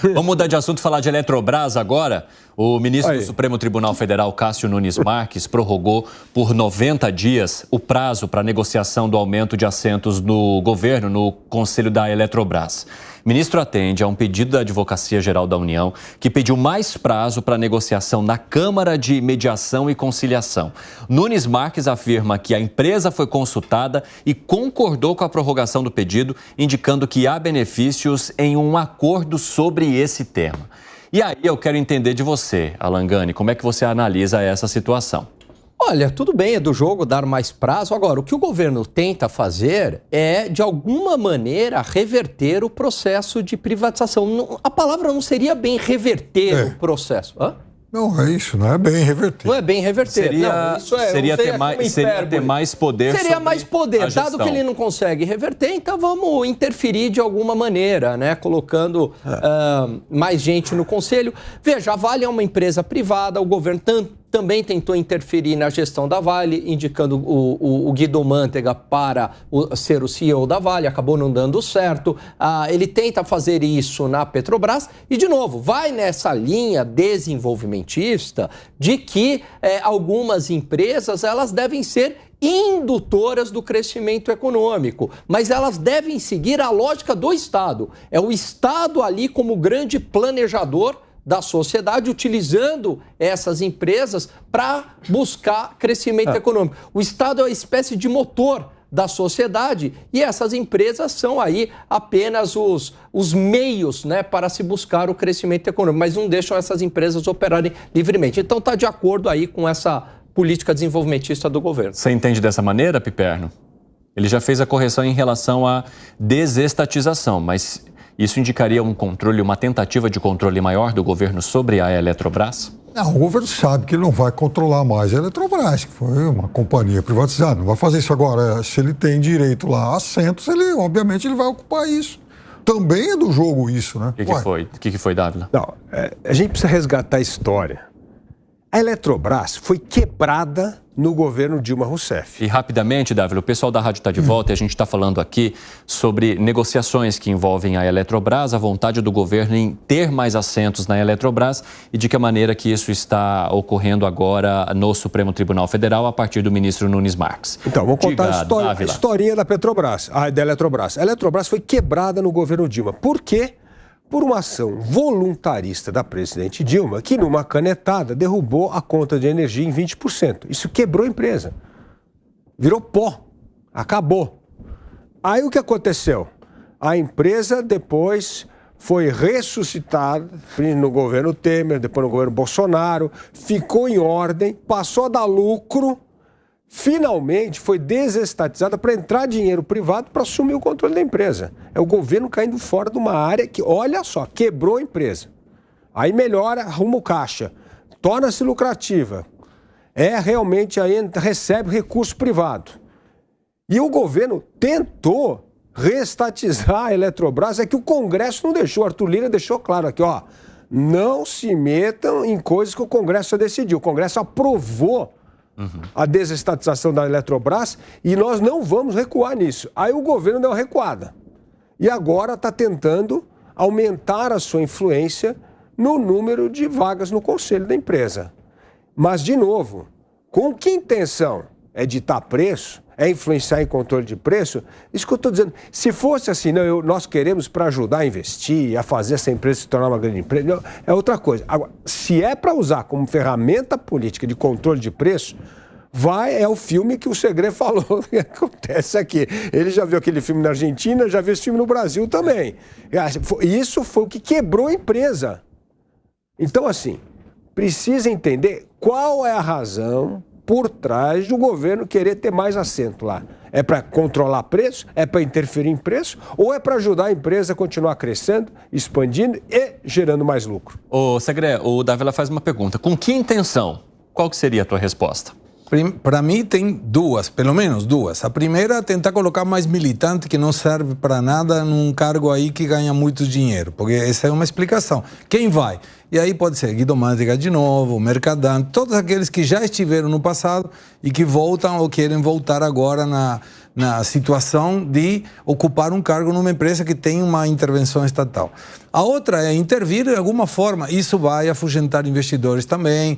Vamos mudar de assunto e falar de Eletrobras agora. O ministro do Supremo Tribunal Federal, Cássio Nunes Marques, prorrogou por 90 dias o prazo para a negociação do aumento de assentos do governo no Conselho da Eletrobras. O ministro atende a um pedido da Advocacia Geral da União, que pediu mais prazo para a negociação na Câmara de Mediação e Conciliação. Nunes Marques afirma que a empresa foi consultada e concordou com a prorrogação do pedido, indicando que há benefícios em um acordo sobre esse tema. E aí eu quero entender de você, Alan Gani, como é que você analisa essa situação? Olha, tudo bem, é do jogo dar mais prazo. Agora, o que o governo tenta fazer é, de alguma maneira, reverter o processo de privatização. A palavra não seria bem reverter o processo. Hã? Não, é isso, não é bem reverter. Não é bem reverter. Seria ter mais poder. Seria mais poder. Dado que ele não consegue reverter, então vamos interferir de alguma maneira, né? Colocando mais gente no conselho. Veja, a Vale é uma empresa privada, o governo também tentou interferir na gestão da Vale, indicando o Guido Mantega para ser o CEO da Vale, acabou não dando certo. Ele tenta fazer isso na Petrobras e, de novo, vai nessa linha desenvolvimentista de que algumas empresas elas devem ser indutoras do crescimento econômico, mas elas devem seguir a lógica do Estado. É o Estado ali como grande planejador da sociedade, utilizando essas empresas para buscar crescimento econômico. O Estado é uma espécie de motor da sociedade e essas empresas são aí apenas os meios, né, para se buscar o crescimento econômico, mas não deixam essas empresas operarem livremente. Então está de acordo aí com essa política desenvolvimentista do governo. Você entende dessa maneira, Piperno? Ele já fez a correção em relação à desestatização, mas isso indicaria um controle, uma tentativa de controle maior do governo sobre a Eletrobras? Não, o governo sabe que ele não vai controlar mais a Eletrobras, que foi uma companhia privatizada. Não vai fazer isso agora. Se ele tem direito lá a assentos, obviamente ele vai ocupar isso. Também é do jogo isso, né? O que foi, Dávila? Não, a gente precisa resgatar a história. A Eletrobras foi quebrada no governo Dilma Rousseff. E rapidamente, Dávila, o pessoal da rádio está de volta e a gente está falando aqui sobre negociações que envolvem a Eletrobras, a vontade do governo em ter mais assentos na Eletrobras e de que maneira que isso está ocorrendo agora no Supremo Tribunal Federal a partir do ministro Nunes Marques. Então, vamos contar a historinha da Petrobras, da Eletrobras. A Eletrobras foi quebrada no governo Dilma. Por quê? Por uma ação voluntarista da presidente Dilma, que numa canetada derrubou a conta de energia em 20%. Isso quebrou a empresa. Virou pó. Acabou. Aí o que aconteceu? A empresa depois foi ressuscitada no governo Temer, depois no governo Bolsonaro, ficou em ordem, passou a dar lucro, finalmente foi desestatizada para entrar dinheiro privado para assumir o controle da empresa. É o governo caindo fora de uma área que, olha só, quebrou a empresa. Aí melhora, arruma o caixa, torna-se lucrativa. Realmente aí recebe recurso privado. E o governo tentou reestatizar a Eletrobras, é que o Congresso não deixou, Arthur Lira deixou claro aqui, ó, não se metam em coisas que o Congresso já decidiu. O Congresso aprovou a desestatização da Eletrobras e nós não vamos recuar nisso. Aí o governo deu uma recuada. E agora está tentando aumentar a sua influência no número de vagas no conselho da empresa. Mas, de novo, com que intenção? É ditar preço? É influenciar em controle de preço? Isso que eu estou dizendo. Se fosse assim, não, nós queremos para ajudar a investir, a fazer essa empresa se tornar uma grande empresa, não, é outra coisa. Agora, se é para usar como ferramenta política de controle de preço, é o filme que o Segre falou que acontece aqui. Ele já viu aquele filme na Argentina, já viu esse filme no Brasil também. Isso foi o que quebrou a empresa. Então, assim, precisa entender qual é a razão por trás do governo querer ter mais assento lá. É para controlar preço? É para interferir em preço? Ou é para ajudar a empresa a continuar crescendo, expandindo e gerando mais lucro? Ô, Segre, o Dávila faz uma pergunta. Com que intenção? Qual que seria a tua resposta? Para mim tem duas, pelo menos duas. A primeira é tentar colocar mais militante que não serve para nada num cargo aí que ganha muito dinheiro, porque essa é uma explicação. Quem vai? E aí pode ser Guido Mantega de novo, Mercadante, todos aqueles que já estiveram no passado e que voltam ou querem voltar agora na situação de ocupar um cargo numa empresa que tem uma intervenção estatal. A outra é intervir de alguma forma. Isso vai afugentar investidores também,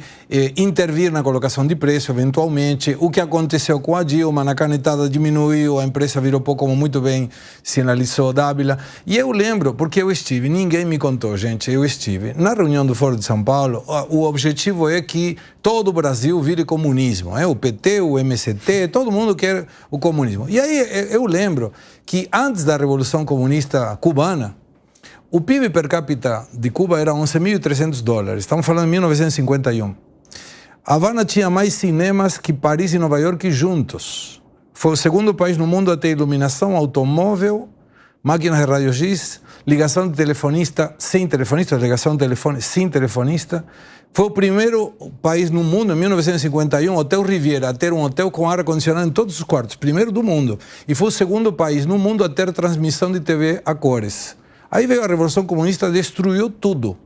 intervir na colocação de preço, eventualmente. O que aconteceu com a Dilma, na canetada diminuiu, a empresa virou pouco, como muito bem sinalizou Dávila. E eu lembro, porque eu estive, ninguém me contou, gente, eu estive. Na reunião do Foro de São Paulo, o objetivo é que todo o Brasil vire comunismo. O PT, o MST, todo mundo quer o comunismo. E aí eu lembro que antes da Revolução Comunista Cubana, o PIB per capita de Cuba era $11.300. Estamos falando de 1951. A Havana tinha mais cinemas que Paris e Nova York juntos. Foi o segundo país no mundo a ter iluminação, automóvel, máquinas de raio-x, ligação de telefonista sem telefonista, ligação de telefone sem telefonista. Foi o primeiro país no mundo, em 1951, Hotel Riviera, a ter um hotel com ar-condicionado em todos os quartos. Primeiro do mundo. E foi o segundo país no mundo a ter transmissão de TV a cores. Aí veio a Revolução Comunista, destruiu tudo.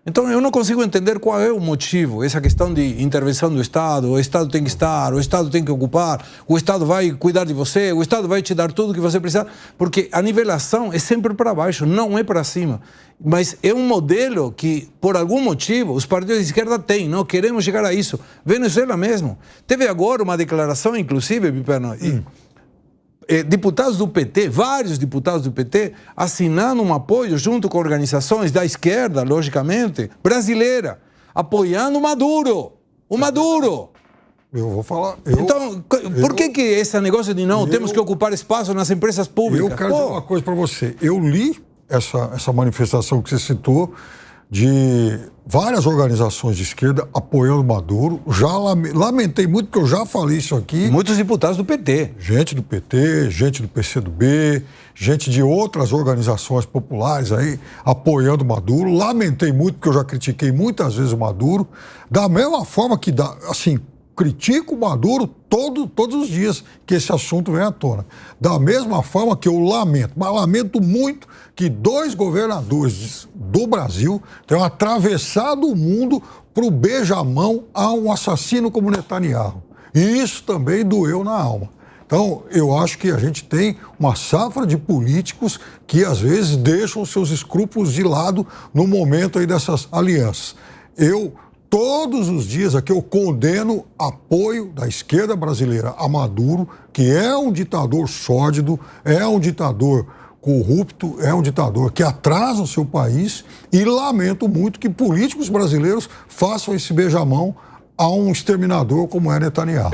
Então eu não consigo entender qual é o motivo, essa questão de intervenção do Estado, o Estado tem que estar, o Estado tem que ocupar, o Estado vai cuidar de você, o Estado vai te dar tudo que você precisa, porque a nivelação é sempre para baixo, não é para cima. Mas é um modelo que, por algum motivo, os partidos de esquerda têm, não queremos chegar a isso. Venezuela mesmo. Teve agora uma declaração, inclusive, Piperno, deputados do PT, vários deputados do PT, assinando um apoio junto com organizações da esquerda, logicamente, brasileira, apoiando o Maduro. O Maduro! Eu vou falar... Então, por que esse negócio de temos que ocupar espaço nas empresas públicas? Eu quero dizer uma coisa para você. Eu li essa manifestação que você citou de várias organizações de esquerda apoiando Maduro. Já lamentei muito, porque eu já falei isso aqui. E muitos deputados do PT. Gente do PT, gente do PCdoB, gente de outras organizações populares aí apoiando Maduro. Lamentei muito, porque eu já critiquei muitas vezes o Maduro. Da mesma forma que, critico o Maduro todos os dias que esse assunto vem à tona. Da mesma forma que eu lamento, mas lamento muito que 2 governadores do Brasil tenham atravessado o mundo para o beijamão a um assassino como Netanyahu. E isso também doeu na alma. Então, eu acho que a gente tem uma safra de políticos que, às vezes, deixam seus escrúpulos de lado no momento aí dessas alianças. Todos os dias aqui eu condeno apoio da esquerda brasileira a Maduro, que é um ditador sórdido, é um ditador corrupto, é um ditador que atrasa o seu país, e lamento muito que políticos brasileiros façam esse beijamão a um exterminador como é Netanyahu.